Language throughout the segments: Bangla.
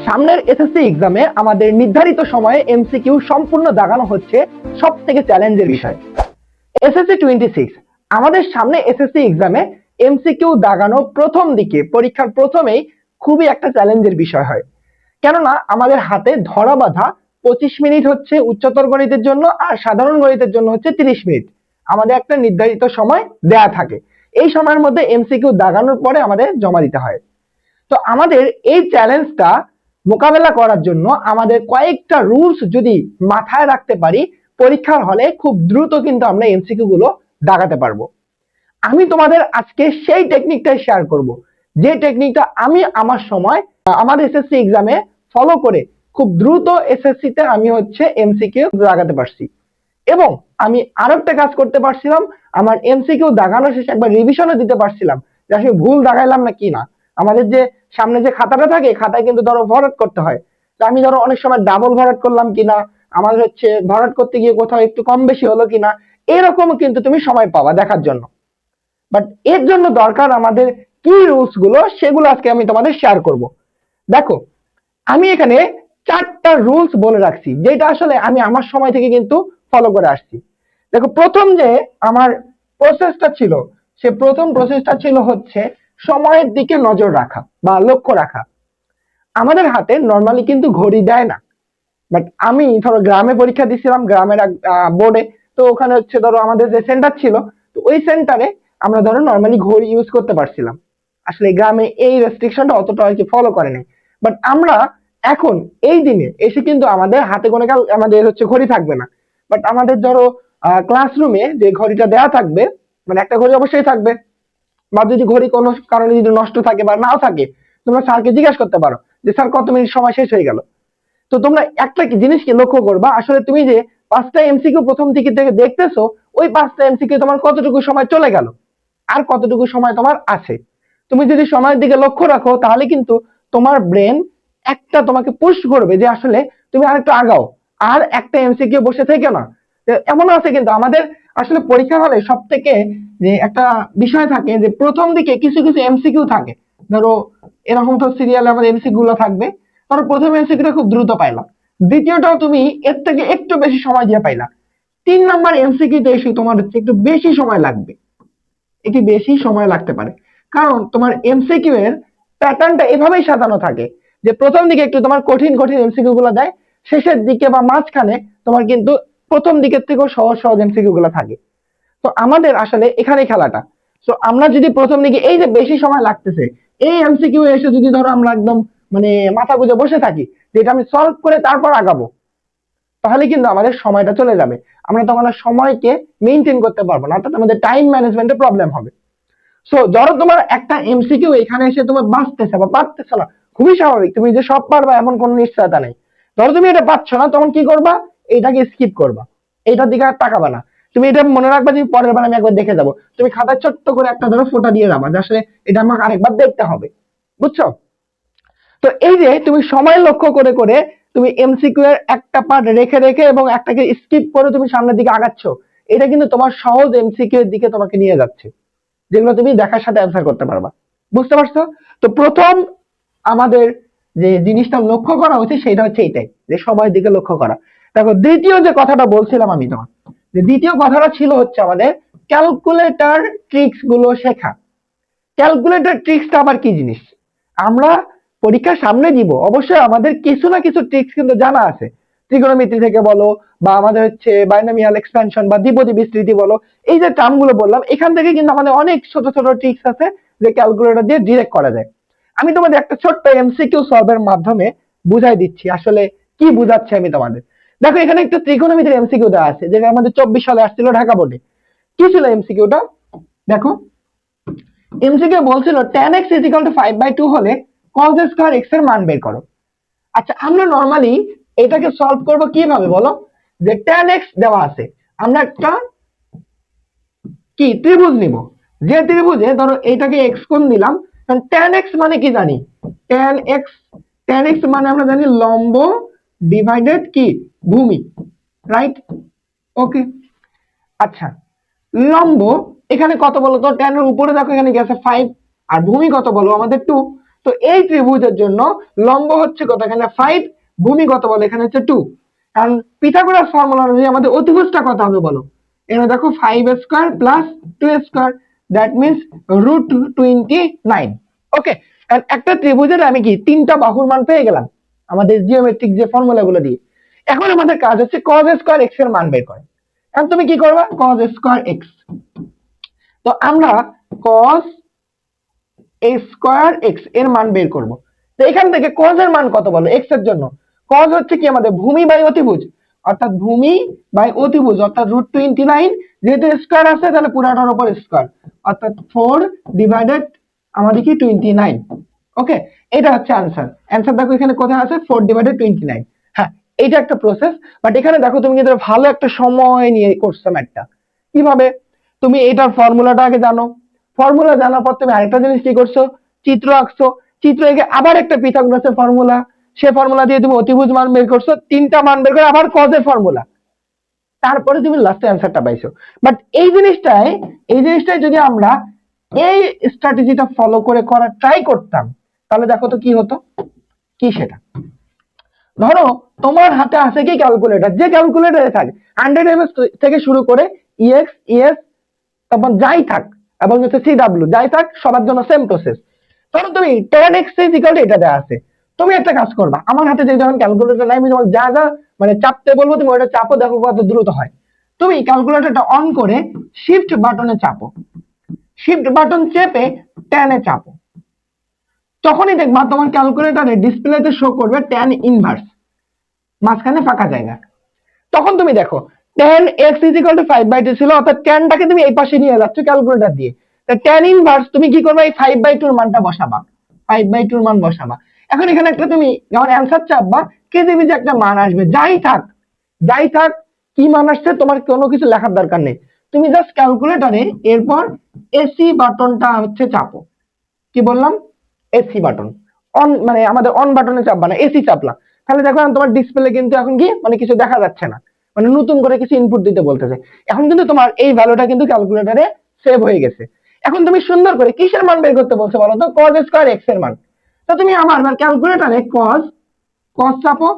সামনের এসএসসি এক্সামে আমাদের নির্ধারিত সময়ে এমসিকিউ সম্পূর্ণ দাগানো হচ্ছে সব থেকে চ্যালেঞ্জের বিষয়। এসএসসি 26 আমাদের সামনে এসএসসি এক্সামে এমসিকিউ দাগানো প্রথম দিকে পরীক্ষার প্রথমেই খুবই একটা চ্যালেঞ্জের বিষয় হয়, কেননা আমাদের হাতে ধরা বাঁধা 25 মিনিট হচ্ছে উচ্চতর গণিতের জন্য আর সাধারণ গণিতের জন্য হচ্ছে 30 মিনিট। আমাদের একটা নির্ধারিত সময় দেয়া থাকে, এই সময়ের মধ্যে এমসিকিউ দাগানোর পরে আমাদের জমা দিতে হয়। তো আমাদের এই চ্যালেঞ্জটা মোকাবেলা করার জন্য আমাদের কয়েকটা রুলস যদি মাথায় রাখতে পারি, পরীক্ষার হলে খুব দ্রুত কিন্তু আমরা এমসিকিউ গুলো দাগাতে পারবো। আমি তোমাদের আজকে সেই টেকনিকটাই শেয়ার করব, যে টেকনিকটা আমি আমার সময় আমার এসএসসি এক্সামে ফলো করে খুব দ্রুত এসএসসি তে আমি হচ্ছে এমসিকিউ দাগাতে পারছি। এবং আমি আরেকটা কাজ করতে পারছিলাম, আমার এমসিকিউ দাগানো শেষে একবার রিভিশনও দিতে পারছিলাম যে আসলে ভুল দাগাইলাম না কি না। আমাদের যে সামনে যে খাতাটা থাকে, খাতায় কিন্তু ধরো ভরাট করতে হয়, তো আমি ধরো অনেক সময় ডাবল ভরাট করলাম কিনা, আমাদের হচ্ছে ভরাট করতে গিয়ে কোথাও একটু কম বেশি হলো কিনা, এরকম কিন্তু তুমি সময় পাবা দেখার জন্য। বাট এর জন্য দরকার আমাদের কি রুলস গুলো, সেগুলো আজকে আমি তোমাদের শেয়ার করব। দেখো, আমি এখানে 4টা রুলস বলে রাখছি, যেটা আসলে আমি আমার সময় থেকে কিন্তু ফলো করে আসছি। দেখো, প্রথম যে আমার প্রসেসটা ছিল, সে প্রথম প্রসেসটা ছিল হচ্ছে সময়ের দিকে নজর রাখা বা লক্ষ্য রাখা। আমাদের হাতে নর্মালি কিন্তু ঘড়ি দেয় না, বাট আমি ধরো গ্রামে পরীক্ষা দিছিলাম, গ্রামের বোর্ডে, তো ওখানে হচ্ছে ধরো আমাদের যে সেন্টার ছিল, তো ওই সেন্টারে আমরা ধরো নর্মালি ঘড়ি ইউজ করতে পারছিলাম। আসলে গ্রামে এই রেস্ট্রিকশনটা অতটা আর কি ফলো করে নাই। বাট আমরা এখন এই দিনে এসে কিন্তু আমাদের হাতে কোনো কাল আমাদের হচ্ছে ঘড়ি থাকবে না, বাট আমাদের ধরো ক্লাসরুমে যে ঘড়িটা দেওয়া থাকবে, মানে একটা ঘড়ি অবশ্যই থাকবে, বা যদি ঘড়ি কোনো কারণে যদি নষ্ট থাকে বা নাও থাকে, তোমরা স্যারকে জিজ্ঞাসা করতে পারো যে স্যার কত মিনিট সময় শেষ হয়ে গেল। তো তোমরা একটা জিনিসকে লক্ষ্য করবা, আসলে তুমি যে 5টা এমসিকিউ প্রথম দিকে থেকে দেখতেছো, ওই 5টা এমসিকিউ তোমার কতটুকু সময় চলে গেল আর কতটুকু সময় তোমার আছে। তুমি যদি সময়ের দিকে লক্ষ্য রাখো, তাহলে কিন্তু তোমার ব্রেন একটা তোমাকে পুশ করবে যে আসলে তুমি আর একটু আগাও, আর একটা এমসিকিউ বসে থেকে না। এমন আছে কিন্তু আমাদের আসলে পরীক্ষা হলে সব থেকে যে একটা বিষয় থাকে যে প্রথম দিকে কিছু কিছু এমসিকিউ থাকে, ধরো এরকম তো সিরিয়ালে আমাদের এমসিকিউ গুলো থাকবে, ধরো প্রথম এমসিকিউটা খুব দ্রুত পাইলা, দ্বিতীয়টাও তুমি এর থেকে একটু বেশি সময় দিয়ে পাইলা, 3 নাম্বার এমসিকিউতে এসে তোমার হচ্ছে একটু বেশি সময় লাগবে, একটু বেশি সময় লাগতে পারে। কারণ তোমার এমসিকিউ এর প্যাটার্নটা এভাবেই সাজানো থাকে যে প্রথম দিকে একটু তোমার কঠিন কঠিন এমসিকিউ গুলো দেয়, শেষের দিকে বা মাঝখানে তোমার কিন্তু প্রথম দিকের থেকেও সহজ সহজ এমসিকিউ গুলো থাকে। তো আমাদের আসলে এখানে খেলাটা, তো আমরা যদি প্রথম দিকে এই যে বেশি সময় লাগতেছে এই এমসিকিউ এসে যদি ধরো আমরা একদম মানে মাথা গুঁজে বসে থাকি যে এটা আমি সলভ করে তারপর আগাবো, তাহলে কিন্তু আমাদের সময়টা চলে যাবে, আমরা তখন আর সময়কে মেনটেন করতে পারবো না, অর্থাৎ আমাদের টাইম ম্যানেজমেন্টে প্রবলেম হবে। সো ধরো তোমার একটা এমসিকিউ এখানে এসে তোমার বাঁচতেছে বা পারতেছে না, খুবই স্বাভাবিক, তুমি যে সব পারবা এমন কোনো নিশ্চয়তা নেই। ধরো তুমি এটা পাচ্ছ না, তখন কি করবা, এটাকে স্কিপ করবা, এইটার দিকে আর তাকাবা না। তুমি এটা মনে রাখবা যে পরের বার আমি একবার দেখে যাবো, তুমি খাতায় ছোট্ট করে একটা ধরো ফোঁটা দিয়ে যাবা যে আসলে এটা আমাকে আরেকবার দেখতে হবে, বুঝছো? তো এই যে তুমি সময় লক্ষ্য করে করে তুমি এমসিকিউ এর একটা পার্ট রেখে রেখে এবং একটাকে স্কিপ করে তুমি সামনের দিকে আগাচ্ছ, এটা কিন্তু তোমার সহজ এমসিকিউ এর দিকে তোমাকে নিয়ে যাচ্ছে, যেগুলো তুমি দেখার সাথে অ্যান্সার করতে পারবা। বুঝতে পারছো? তো প্রথম আমাদের যে জিনিসটা লক্ষ্য করা উচিত সেটা হচ্ছে এটাই, যে সময়ের দিকে লক্ষ্য করা। দেখো, দ্বিতীয় যে কথাটা বলছিলাম আমি তোমার, যে দ্বিতীয় কথাটা ছিল হচ্ছে আমাদের ক্যালকুলেটর ট্রিক্স গুলো শেখা। ক্যালকুলেটর ট্রিক্সটা আবার কি জিনিস? আমরা পরীক্ষার সামনে দিব, অবশ্যই আমাদের কিছু না কিছু ট্রিক্স কিন্তু জানা আছে, ত্রিগোণমিতি থেকে বলো বা আমাদের হচ্ছে বাইনোমিয়াল এক্সপেনশন বা দ্বিপদী বিস্তৃতি বলো, এই যে টার্ম গুলো বললাম, এখান থেকে কিন্তু আমাদের অনেক ছোট ছোট ট্রিক্স আছে যে ক্যালকুলেটর দিয়ে ডিরেক্ট করা যায়। আমি তোমাদের একটা ছোট্ট এমসিকিউ সলভের মাধ্যমে বুঝাই দিচ্ছি আসলে কি বুঝাচ্ছি আমি তোমাদের। দেখো, এখানে একটা ত্রিগোণমিতির এমসিকিউ দেওয়া আছে, যেটা আমাদের 24 সালে আসছিল ঢাকা বোর্ডে। কি ছিল এমসিকিউটা? দেখো, এমসিকিউ বলছিল tan x = 5/2 হলে cos স্কয়ার x এর মান বের করো। আচ্ছা, আমরা নরমালি এটাকে সলভ করব কিভাবে বলো? যে tan x দেওয়া আছে, আমরা একটা কি ত্রিভুজ নিব, যে ত্রিভুজে ধরো এইটাকে x কোণ দিলাম, কারণ tan x মানে কি জানি, tan x tan x মানে আমরা জানি লম্ব ডিভাইডেড কি ভূমি, রাইট? ওকে, আচ্ছা, লম্ব এখানে কত বলো তো, tan এর উপরে দেখো এখানে গেছে 5, আর ভূমি কত বলো আমাদের 2, তো এই ত্রিভুজের জন্য লম্ব হচ্ছে কত, এখানে 5, ভূমি কত বলো, এখানে হচ্ছে 2। কারণ পিথাগোরাস ফর্মুলা অনুযায়ী আমাদের অতিভুজটা কত হবে বলো, এখানে দেখো 5 square plus 2 square, that means √29। ওকে, একটা ত্রিভুজের আমি কি 3টা বাহুর মান পেয়ে গেলাম আমাদের জিওমেট্রিক যে ফর্মুলা গুলো দিয়ে। এখন আমাদের কাজ হচ্ছে cos স্কয়ার x এর মান বের করা। এখন তুমি কি করবা, cos স্কয়ার x, তো আমরা cos স্কয়ার x এর মান বের করব। তো এখান থেকে cos এর মান কত বলো, x এর জন্য cos হচ্ছে কি আমাদের ভূমি বাই অতিভুজ, অর্থাৎ ভূমি বাই অতিভুজ অর্থাৎ √29, যেহেতু স্কয়ার আছে তাহলে পুরাটার উপর স্কয়ার, অর্থাৎ 4 ডিভাইডেড আমাদের কি 29। ওকে, এটা হচ্ছে आंसर। आंसर দেখো এখানে কোথায় আছে, 4 ডিভাইডেড 29। হ্যাঁ, এটা একটা প্রসেস, বাট এখানে দেখো তুমি কিন্তু ভালো একটা সময় নিয়ে করছো ম্যাথটা। কিভাবে, তুমি এটার ফর্মুলাটা আগে জানো, ফর্মুলা জানার পর তুমি আরেকটা জিনিস কি করছো, চিত্র আঁকছো, চিত্র এঁকে আবার একটা পিথাগোরাসের ফর্মুলা, সে ফর্মুলা দিয়ে তুমি অতিভুজ মান বের করছো, 3টা মান বের করে আবার cos এর ফর্মুলা, তারপরে তুমি লাস্টে অ্যান্সারটা পাইছো। বাট এই জিনিসটাই যদি আমরা এই স্ট্র্যাটেজিটা ফলো করে করার ট্রাই করতাম, তাহলে দেখো তো কি হতো, কি সেটা, ধরো তোমার হাতে আছে কি ক্যালকুলেটর, যে ক্যালকুলেটরে থাকে 100 এমএস থেকে শুরু করে ইএক্স ইএস, তারপর যাই থাক, এবং হচ্ছে সিডব্লিউ যাই থাক, সবার জন্য সেম প্রসেস। ধরো তুমি tan x এটা দেয়া আছে, তুমি একটা কাজ করবা, আমার হাতে যে যখন ক্যালকুলেটর নাই, আমি তোমাকে যা যা মানে চাপতে বলবো তুমি ওটা চাপো, দেখো কত দ্রুত হয়। তুমি ক্যালকুলেটরটা অন করে শিফট বাটনে চাপো, শিফট বাটন চেপে tan এ চাপো, তখনই দেখবা তোমার ক্যালকুলেটরে ডিসপ্লেতে শো করবে tan ইনভার্স, মাঝখানে ফাঁকা জায়গা। তখন তুমি দেখো tan x 5/2 ছিল, অর্থাৎ tanটাকে তুমি এই পাশে নিয়ে যাচ্ছ ক্যালকুলেটর দিয়ে, তা tan ইনভার্স তুমি কি করবে, এই 5/2 এর মানটা বসাবা, 5/2 এর মান বসাবা। এখন এখানে একটা তুমি যখন অ্যানসার চাপবা, কেজিবিজি একটা মান আসবে, যাই থাক কি মান আসছে তোমার কোনো কিছু লেখার দরকার নেই, তুমি জাস্ট ক্যালকুলেটরে এরপর এসি বাটনটা হচ্ছে চাপো। কি বললাম, এসি বাটন অন, মানে আমাদের অন বাটনে চাপবা না, এসি চাপলা, তাহলে দেখো তোমার ডিসপ্লে কিন্তু এখন কি মানে কিছু দেখা যাচ্ছে না, মানে নতুন করে কিছু ইনপুট দিতে বলতেছে। এখন কিন্তু তোমার এই ভ্যালুটা কিন্তু ক্যালকুলেটরে সেভ হয়ে গেছে। এখন তুমি সুন্দর করে কিসের মান বের করতে বলছো বলো তো, cos স্কয়ার x এর মান। তো তুমি আমার ক্যালকুলেটরে cos চাপো,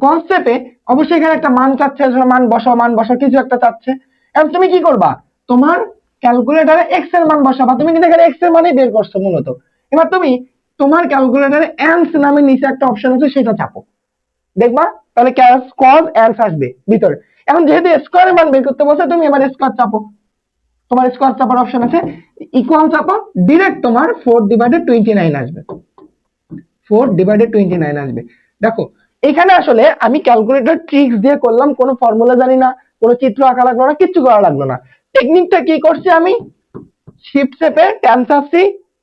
cos চেপে অবশ্যই এখানে একটা মান চাচ্ছে, মান বসাও কিছু একটা চাচ্ছে। এখন তুমি কি করবা, তোমার ক্যালকুলেটরে x এর মান বসাবা, তুমি কিন্তু এখানে x এর মানই বের করছো মূলত। এবার তুমি তোমার ক্যালকুলেটরে অ্যান্স নামে নিচে একটা অপশন আছে, সেটা চাপো, দেখবা তাহলে cos অ্যান্স আসবে ভিতরে। এখন যেহেতু স্কয়ারের মান বের করতে বলছে, তুমি এবার স্কয়ার চাপো, তোমার স্কয়ার চাপার অপশন আছে, ইকুয়াল চাপো, ডিরেক্ট তোমার 4 ডিভাইডেড 29 আসবে, 4 ডিভাইডেড 29 আসবে। দেখো এখানে আসলে আমি ক্যালকুলেটর ট্রিক্স দিয়ে করলাম, কোনো ফর্মুলা জানি না, কোনো চিত্র আঁকা লাগলো না, কিচ্ছু করা লাগলো না। টেকনিকটা কি করছি আমি, শিফট চেপে tan চাপছি,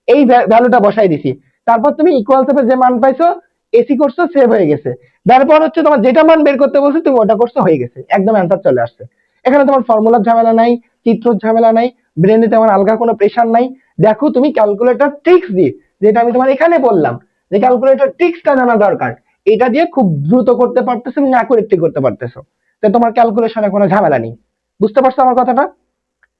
এই ভ্যালুটা বসাই দিছি, তারপর তুমি ইকুয়াল চেপে যে মান পাইছো এসি করছো, সেভ হয়ে গেছে। তারপর হচ্ছে তোমার যেটা মান বের করতে বলছো তুমি ওটা করছো, হয়ে গেছে, একদম অ্যান্সার চলে আসছে। এখানে তোমার ফর্মুলার ঝামেলা নাই, চিত্রর ঝামেলা নাই, ব্রেনে তেমন আলগা কোনো প্রেশার নাই। দেখো তুমি ক্যালকুলেটর ট্রিক্স দিয়ে, যেটা আমি তোমার এখানে বললাম যে ক্যালকুলেটর ট্রিক্সটা জানা দরকার, এটা দিয়ে খুব দ্রুত করতে পারতেছো এবং অ্যাকুরেটলি করতে পারতেছো, তো তোমার ক্যালকুলেশনে কোনো ঝামেলা নেই। বুঝতে পারছো আমার কথাটা?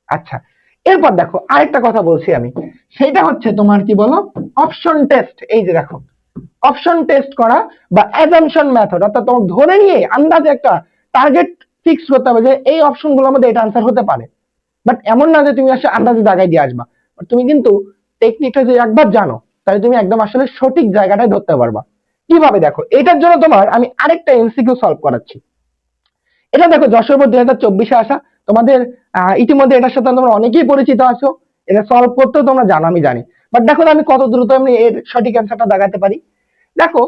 আচ্ছা, এরপর দেখো আরেকটা কথা বলছি আমি, সেটা হচ্ছে তোমার কি বলো, অপশন টেস্ট। এই যে দেখো অপশন টেস্ট করা বা অ্যাজাম্পশন মেথড, অর্থাৎ তোমাকে ধরে নিয়ে আন্দাজে একটা টার্গেট ফিক্স করতে হবে যে এই অপশনগুলোর মধ্যে এটা আনসার হতে পারে। বাট এমন না যে তুমি আসলে আন্দাজে জায়গায় দিয়ে আসবা, তুমি কিন্তু টেকনিকটা যদি একবার জানো, তাহলে তুমি একদম আসলে সঠিক জায়গাটায় ধরতে পারবা। কিভাবে, দেখো এটার জন্য তোমার আমি আরেকটা এমসিকিউ সলভ করাচ্ছি। এটা দেখো যশোর বোর্ড 2024-এ আসা, তোমাদের ইতিমধ্যে এটার সাথে তোমরা অনেকেই পরিচিত আছো, এটা সলভ করতেও তোমরা জানো, আমি জানি। বাট দেখো আমি কত দ্রুত আমি এর সঠিক অ্যান্সারটা দেখাতে পারি। দেখো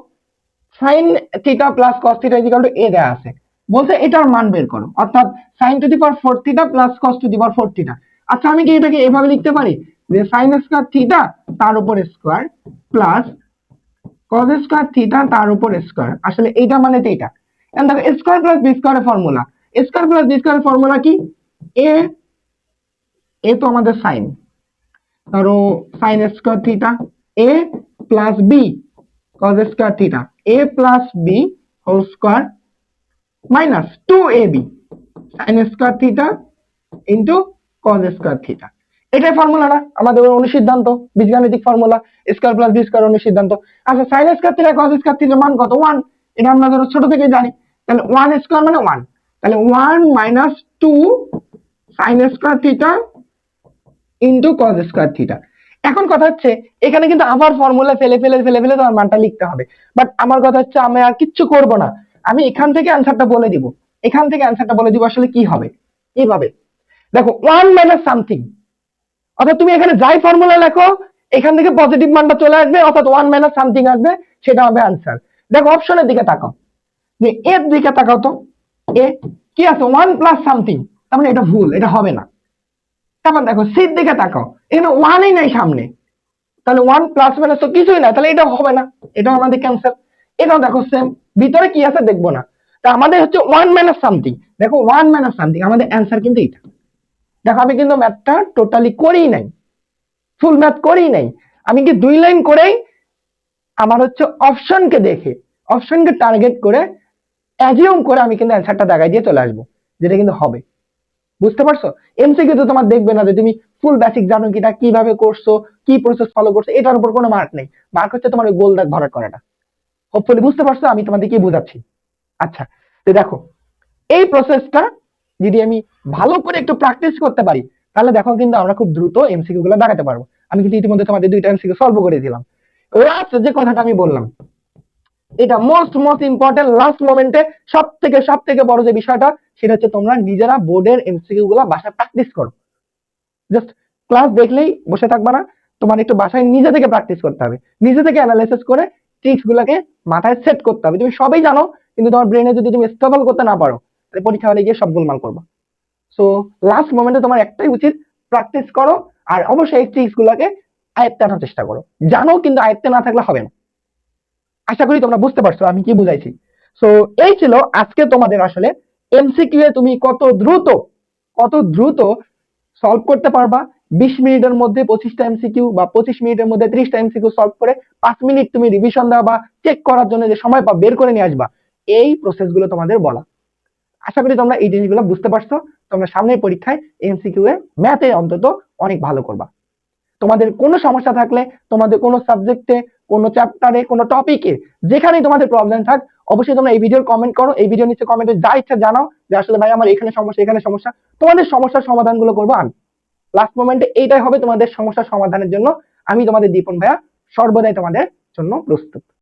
sine theta plus cos theta equal to a দেয়া আছে, বলছে এটার মান বের করো, অর্থাৎ sine to the power 4 theta plus cos to the power 4 theta. আচ্ছা আমি কি এটাকে এভাবে লিখতে পারি যে সাইন স্কয়ার থিটা তার উপর square plus cos square theta তার উপর স্কয়ার, আসলে এইটা মানে তো এটা। এখন দেখো স্কয়ার প্লাস বি স্কয়ারের ফর্মুলা, স্কয়ার প্লাস বি স্কয়ারের ফর্মুলা কি, এ এ তো আমাদের সাইন, ধরো sine square theta, a plus b cos square theta, a plus b whole square minus 2ab sine square theta into cos square theta. এটাই ফর্মুলা না আমাদের অনুসিদ্ধান্ত, বীজগাণিতিক formula, square plus b square অনুসিদ্ধান্ত। আচ্ছা sine square theta cos square থিটার মান কত? 1। এটা আমরা ধরো ছোট থেকে জানি, তাহলে 1 স্কয়ার মানে 1, তাহলে 1 minus 2 sign square theta into cos square theta. এখন কথা হচ্ছে এখানে কিন্তু আবার ফর্মুলা ফেলে ফেলে ফেলে ফেলে তোমার মানটা লিখতে হবে, বাট আমার কথা হচ্ছে আমি আর কিচ্ছু করব না, আমি এখান থেকে অ্যানসারটা বলে দিব। এখান থেকে অ্যানসারটা বলে দিব আসলে কি হবে। এইভাবে দেখো 1 মাইনাস সামথিং, অর্থাৎ তুমি এখানে যাই ফর্মুলা লেখো এখান থেকে পজিটিভ মানটা চলে আসবে, অর্থাৎ 1 মাইনাস সামথিং আসবে, সেটা হবে অ্যানসার। দেখো অপশনের দিকে তাকাও, যে এর দিকে তাকাও তো, এ কি আছে 1 প্লাস সামথিং, তার মানে এটা ভুল, এটা হবে না। তারপর দেখো সির দিকে তাকাও, এখানে 1ই নাই সামনে, তাহলে 1 প্লাস মাইনাস তো কিছুই না, তাহলে এটা হবে না, এটাও আমাদের ক্যান্সেল। এটাও দেখো সেম, ভিতরে কি আছে দেখবো না, তা আমাদের হচ্ছে 1 মাইনাস সামথিং। দেখো 1 মাইনাস সামথিং আমাদের অ্যান্সার কিন্তু এটা। দেখো আমি কিন্তু ম্যাথটা টোটালি করেই নাই, ফুল ম্যাথ করেই নাই, আমি কি 2 লাইন করেই আমার হচ্ছে অপশনকে দেখে, অপশনকে টার্গেট করে অ্যাজিউম করে আমি কিন্তু অ্যান্সারটা দেখাই দিয়ে চলে আসবো, যেটা কিন্তু হবে। বুঝতে পারছো? এমসিকিউ তো তোমার দেখবে না যে তুমি ফুল বেসিক জানো কিনা, কিভাবে করছো, কি প্রসেস ফলো করছো, এটার উপর কোনো মার্ক নেই। মার্ক হচ্ছে তোমার ওই গোল দাগ ভরাট করাটা। হোপফুলি বুঝতে পারছো আমি তোমাদের কি বোঝাচ্ছি। আচ্ছা, তো দেখো এই প্রসেসটা যদি আমি ভালো করে একটু প্র্যাকটিস করতে পারি, তাহলে দেখো কিন্তু আমরা খুব দ্রুত এমসিকিউ গুলো দেখাতে পারবো। আমি কিন্তু ইতিমধ্যে তোমাদের 2টা এমসিকিউ সলভ করে দিলাম। লাস্ট যে কথাটা আমি বললাম, এটা মোস্ট ইম্পর্টেন্ট, লাস্ট মোমেন্টে সব থেকে বড় যে বিষয়টা, সেটা হচ্ছে তোমরা নিজেরা বোর্ডের এমসিকিউ গুলা বাসায় প্র্যাকটিস করো। জাস্ট ক্লাস দেখলেই বসে থাকবা না, তোমার একটু বাসায় নিজে থেকে প্র্যাকটিস করতে হবে, নিজে থেকে অ্যানালাইসিস করে ট্রিক্স গুলাকে মাথায় সেট করতে হবে। তুমি সবই জানো, কিন্তু তোমার ব্রেনে যদি তুমি স্টেবল করতে না পারো, তাহলে পরীক্ষা হলে গিয়ে সব গোলমাল করবা। সো লাস্ট মোমেন্টে তোমার একটাই উচিত, প্র্যাকটিস করো, আর অবশ্যই এই ট্রিক্স গুলাকে আয়ত্তে আনার চেষ্টা করো। জানো কিন্তু আয়ত্তে না থাকলে হবে না। আশা করি তোমরা বুঝতে পারছো আমি কি বুঝাইছি। সো এই ছিল আজকে তোমাদের আসলে এমসিকিউ এ তুমি কত দ্রুত সলভ করতে পারবা। 20 মিনিটের মধ্যে 25টা এমসিকিউ বা 25 মিনিটের মধ্যে 30টা এমসিকিউ সলভ করে 5 মিনিট তুমি রিভিশন দাও বা চেক করার জন্য যে সময় বের করে নিয়ে আসবা, এই প্রসেস গুলো তোমাদের বলা। আশা করি তোমরা এই জিনিসগুলো বুঝতে পারছো। তোমরা সামনের পরীক্ষায় এমসিকিউ এ ম্যাথে অন্তত অনেক ভালো করবা। তোমাদের কোনো সমস্যা থাকলে, তোমাদের কোনো সাবজেক্টে, কোনো চ্যাপ্টারে, কোনো টপিকে, যেখানেই তোমাদের প্রবলেম থাক, অবশ্যই তোমরা এই ভিডিওর কমেন্ট করো। এই ভিডিওর নিচে কমেন্টে যা ইচ্ছা জানাও যে আসলে ভাই আমার এখানে সমস্যা। তোমাদের সমস্যার সমাধানগুলো করবো আমি। লাস্ট মোমেন্টে এইটাই হবে তোমাদের সমস্যার সমাধানের জন্য। আমি তোমাদের দীপন ভাইয়া সর্বদাই তোমাদের জন্য প্রস্তুত।